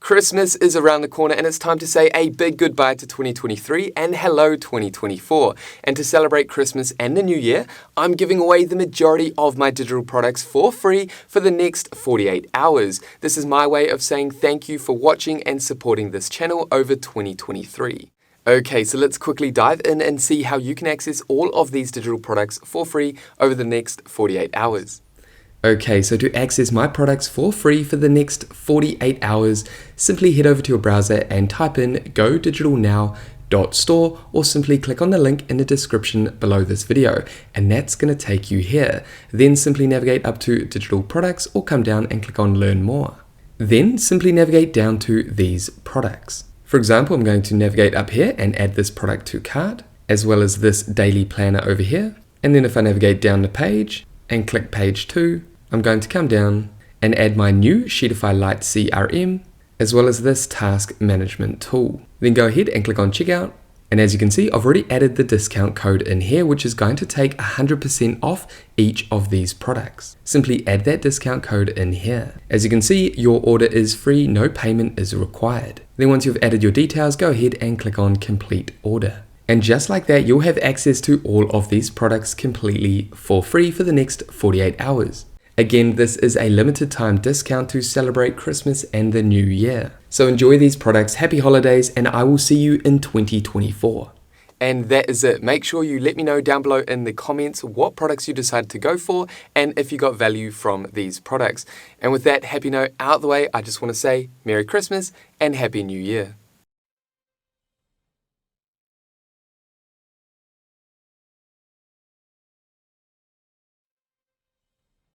Christmas is around the corner and it's time to say a big goodbye to 2023 and hello 2024. And to celebrate Christmas and the new year, I'm giving away the majority of my digital products for free for the next 48 hours. This is my way of saying thank you for watching and supporting this channel over 2023. Okay, so let's quickly dive in and see how you can access all of these digital products for free over the next 48 hours. Okay, so to access my products for free for the next 48 hours, simply head over to your browser and type in godigitalnow.store or simply click on the link in the description below this video, and that's going to take you here. Then simply navigate up to digital products or come down and click on learn more. Then simply navigate down to these products. For example, I'm going to navigate up here and add this product to cart, as well as this daily planner over here. And then if I navigate down the page and click page 2, I'm going to come down and add my new Sheetify Lite CRM, as well as this task management tool. Then go ahead and click on checkout. And as you can see, I've already added the discount code in here, which is going to take 100% off each of these products. Simply add that discount code in here. As you can see, your order is free, no payment is required. Then once you've added your details, go ahead and click on complete order. And just like that, you'll have access to all of these products completely for free for the next 48 hours. Again, this is a limited time discount to celebrate Christmas and the new year. So enjoy these products, happy holidays, and I will see you in 2024. And that is it. Make sure you let me know down below in the comments what products you decided to go for and if you got value from these products. And with that happy note out of the way, I just want to say Merry Christmas and Happy New Year.